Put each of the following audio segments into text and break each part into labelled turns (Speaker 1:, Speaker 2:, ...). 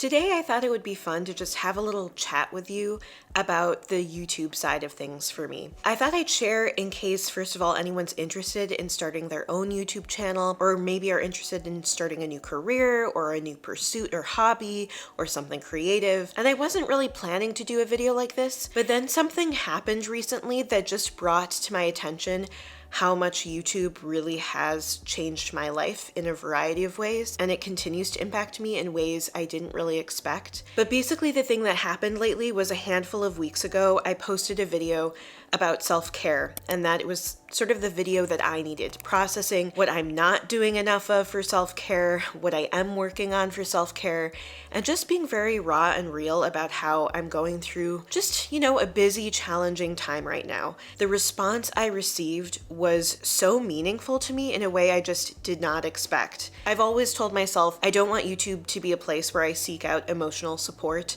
Speaker 1: Today, I thought it would be fun to just have a little chat with you about the YouTube side of things for me. I thought I'd share in case, first of all, anyone's interested in starting their own YouTube channel, or maybe are interested in starting a new career or a new pursuit or hobby or something creative. And I wasn't really planning to do a video like this, but then something happened recently that just brought to my attention how much YouTube really has changed my life in a variety of ways, and it continues to impact me in ways I didn't really expect. But basically, the thing that happened lately was a handful of weeks ago, I posted a video about self-care, and that it was sort of the video that I needed, processing what I'm not doing enough of for self-care, what I am working on for self-care, and just being very raw and real about how I'm going through just, a busy, challenging time right now. The response I received was so meaningful to me in a way I just did not expect. I've always told myself I don't want YouTube to be a place where I seek out emotional support.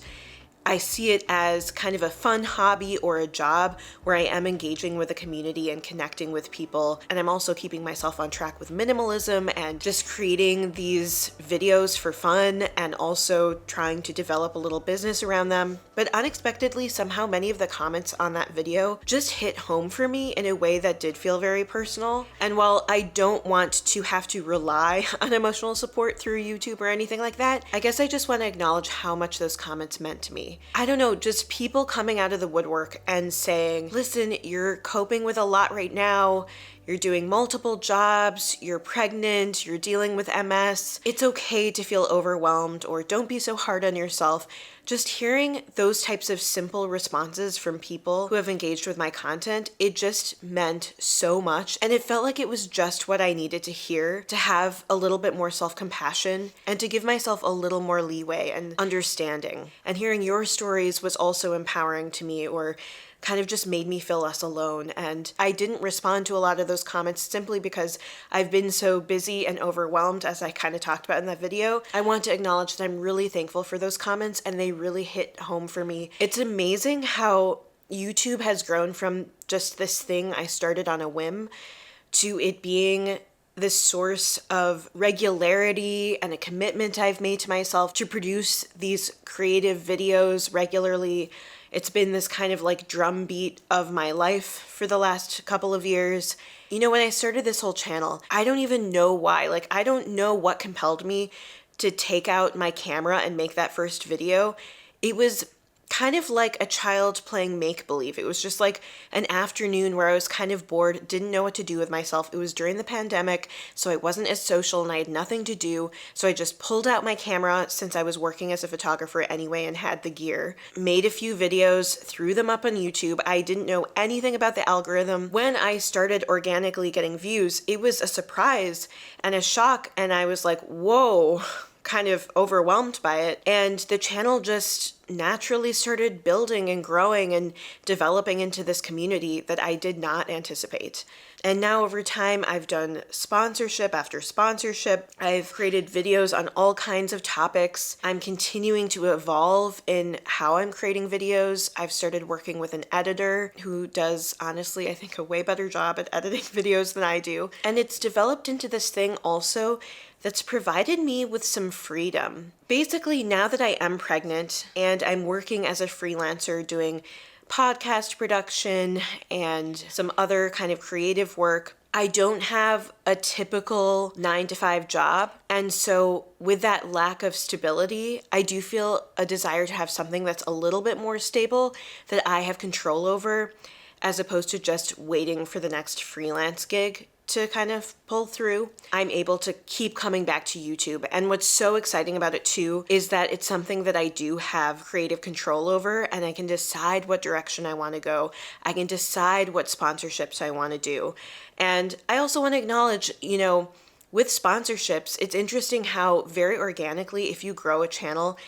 Speaker 1: I see it as kind of a fun hobby or a job where I am engaging with a community and connecting with people. And I'm also keeping myself on track with minimalism and just creating these videos for fun and also trying to develop a little business around them. But unexpectedly, somehow many of the comments on that video just hit home for me in a way that did feel very personal. And while I don't want to have to rely on emotional support through YouTube or anything like that, I guess I just want to acknowledge how much those comments meant to me. I don't know, just people coming out of the woodwork and saying, listen, you're coping with a lot right now. You're doing multiple jobs, you're pregnant, you're dealing with MS. It's okay to feel overwhelmed, or don't be so hard on yourself. Just hearing those types of simple responses from people who have engaged with my content, it just meant so much. And it felt like it was just what I needed to hear to have a little bit more self-compassion and to give myself a little more leeway and understanding. And hearing your stories was also empowering to me, or kind of just made me feel less alone. And I didn't respond to a lot of those comments simply because I've been so busy and overwhelmed, as I kind of talked about in that video. I want to acknowledge that I'm really thankful for those comments, and they really hit home for me. It's amazing how YouTube has grown from just this thing I started on a whim to it being this source of regularity and a commitment I've made to myself to produce these creative videos regularly. It's been this kind of like drumbeat of my life for the last couple of years. When I started this whole channel, I don't even know why. I don't know what compelled me to take out my camera and make that first video. It was kind of like a child playing make-believe. It was just like an afternoon where I was kind of bored, didn't know what to do with myself. It was during the pandemic, so I wasn't as social and I had nothing to do. So I just pulled out my camera, since I was working as a photographer anyway and had the gear, made a few videos, threw them up on YouTube. I didn't know anything about the algorithm. When I started organically getting views, it was a surprise and a shock, and I was like, whoa, kind of overwhelmed by it. And the channel just naturally started building and growing and developing into this community that I did not anticipate. And now over time, I've done sponsorship after sponsorship. I've created videos on all kinds of topics. I'm continuing to evolve in how I'm creating videos. I've started working with an editor who does, honestly, I think a way better job at editing videos than I do. And it's developed into this thing also that's provided me with some freedom. Basically, now that I am pregnant and I'm working as a freelancer doing podcast production and some other kind of creative work, I don't have a typical 9-to-5 job. And so with that lack of stability, I do feel a desire to have something that's a little bit more stable that I have control over, as opposed to just waiting for the next freelance gig to kind of pull through. I'm able to keep coming back to YouTube. And what's so exciting about it too is that it's something that I do have creative control over, and I can decide what direction I want to go. I can decide what sponsorships I want to do. And I also want to acknowledge, with sponsorships, it's interesting how very organically, if you grow a channel,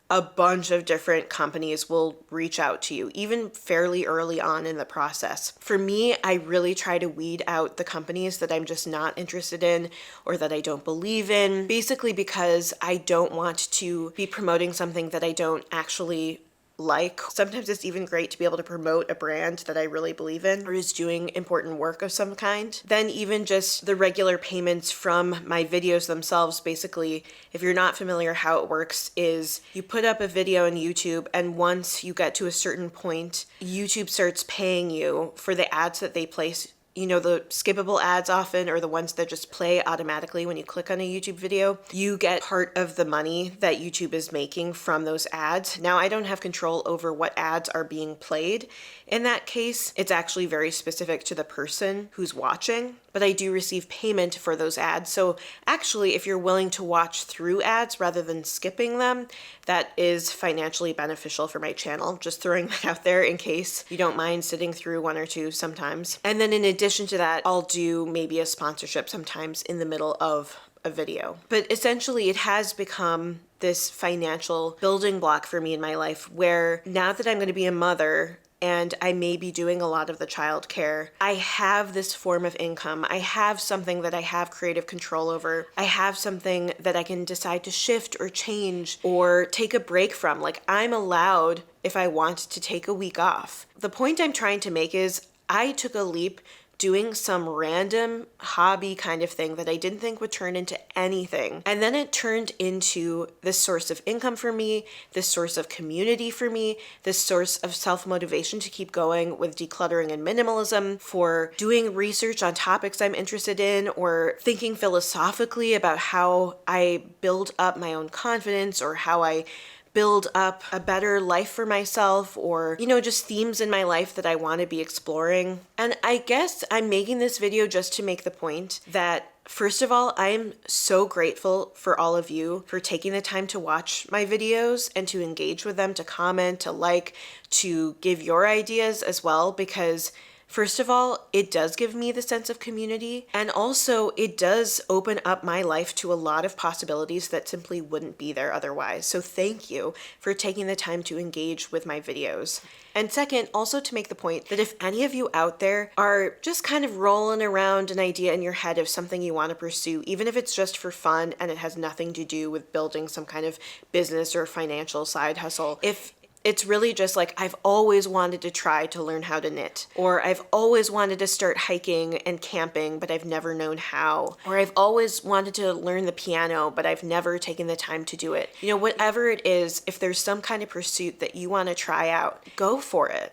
Speaker 1: a bunch of different companies will reach out to you, even fairly early on in the process. For me, I really try to weed out the companies that I'm just not interested in or that I don't believe in, basically because I don't want to be promoting something that I don't actually like. Sometimes it's even great to be able to promote a brand that I really believe in or is doing important work of some kind. Then even just the regular payments from my videos themselves. Basically, if you're not familiar, how it works is you put up a video on YouTube, and once you get to a certain point, YouTube starts paying you for the ads that they place. You know, the skippable ads often, or the ones that just play automatically when you click on a YouTube video. You get part of the money that YouTube is making from those ads. Now, I don't have control over what ads are being played. In that case, it's actually very specific to the person who's watching, but I do receive payment for those ads. So actually, if you're willing to watch through ads rather than skipping them, that is financially beneficial for my channel. Just throwing that out there in case you don't mind sitting through one or two sometimes. And then in addition to that, I'll do maybe a sponsorship sometimes in the middle of a video. But essentially, it has become this financial building block for me in my life, where now that I'm going to be a mother, and I may be doing a lot of the childcare, I have this form of income. I have something that I have creative control over. I have something that I can decide to shift or change or take a break from. Like, I'm allowed, if I want, to take a week off. The point I'm trying to make is I took a leap doing some random hobby kind of thing that I didn't think would turn into anything. And then it turned into this source of income for me, this source of community for me, this source of self-motivation to keep going with decluttering and minimalism, for doing research on topics I'm interested in, or thinking philosophically about how I build up my own confidence, or how I build up a better life for myself, or, you know, just themes in my life that I want to be exploring. And I guess I'm making this video just to make the point that, first of all, I'm so grateful for all of you for taking the time to watch my videos and to engage with them, to comment, to like, to give your ideas as well, because first of all, it does give me the sense of community, and also it does open up my life to a lot of possibilities that simply wouldn't be there otherwise. So thank you for taking the time to engage with my videos. And second, also to make the point that if any of you out there are just kind of rolling around an idea in your head of something you want to pursue, even if it's just for fun and it has nothing to do with building some kind of business or financial side hustle, if it's really just like, I've always wanted to try to learn how to knit, or I've always wanted to start hiking and camping, but I've never known how, or I've always wanted to learn the piano, but I've never taken the time to do it. You know, whatever it is, if there's some kind of pursuit that you want to try out, go for it.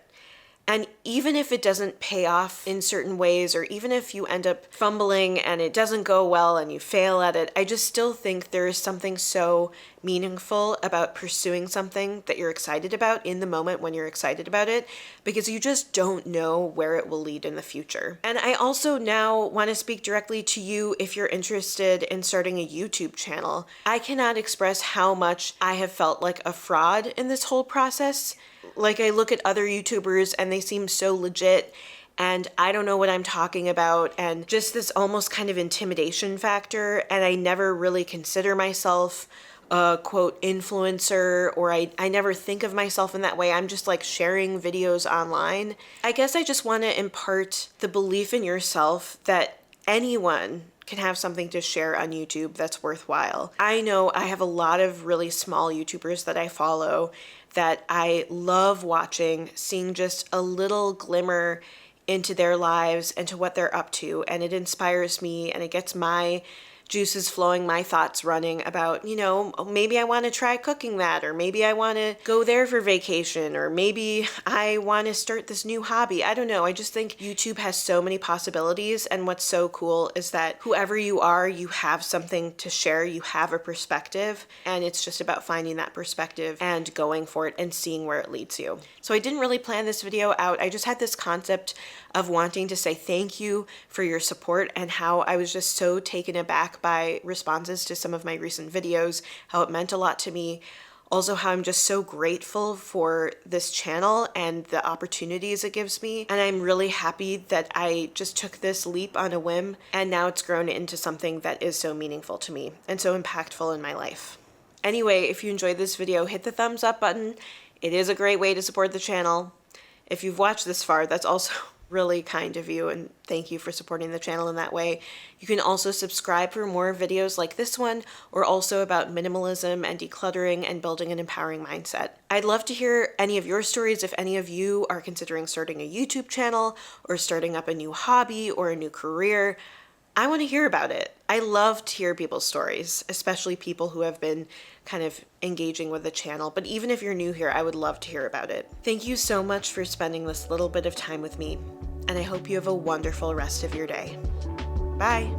Speaker 1: And even if it doesn't pay off in certain ways, or even if you end up fumbling and it doesn't go well and you fail at it, I just still think there is something so meaningful about pursuing something that you're excited about in the moment when you're excited about it, because you just don't know where it will lead in the future. And I also now want to speak directly to you if you're interested in starting a YouTube channel. I cannot express how much I have felt like a fraud in this whole process. Like, I look at other YouTubers and they seem so legit, and I don't know what I'm talking about, and just this almost kind of intimidation factor, and I never really consider myself a quote influencer, or I never think of myself in that way. I'm just like sharing videos online. I guess I just want to impart the belief in yourself that anyone can have something to share on YouTube that's worthwhile. I know I have a lot of really small YouTubers that I follow that I love watching, seeing just a little glimmer into their lives and to what they're up to. And it inspires me, and it gets my juices flowing, my thoughts running about, you know, maybe I want to try cooking that, or maybe I want to go there for vacation, or maybe I want to start this new hobby. I don't know. I just think YouTube has so many possibilities, and what's so cool is that whoever you are, you have something to share, you have a perspective, and it's just about finding that perspective and going for it and seeing where it leads you. So I didn't really plan this video out. I just had this concept of wanting to say thank you for your support, and how I was just so taken aback by responses to some of my recent videos, how it meant a lot to me. Also, how I'm just so grateful for this channel and the opportunities it gives me. And I'm really happy that I just took this leap on a whim, and now it's grown into something that is so meaningful to me and so impactful in my life. Anyway, if you enjoyed this video, hit the thumbs up button. It is a great way to support the channel. If you've watched this far, that's also really kind of you, and thank you for supporting the channel in that way. You can also subscribe for more videos like this one, or also about minimalism and decluttering and building an empowering mindset. I'd love to hear any of your stories if any of you are considering starting a YouTube channel or starting up a new hobby or a new career. I want to hear about it. I love to hear people's stories, especially people who have been kind of engaging with the channel. But even if you're new here, I would love to hear about it. Thank you so much for spending this little bit of time with me, and I hope you have a wonderful rest of your day. Bye.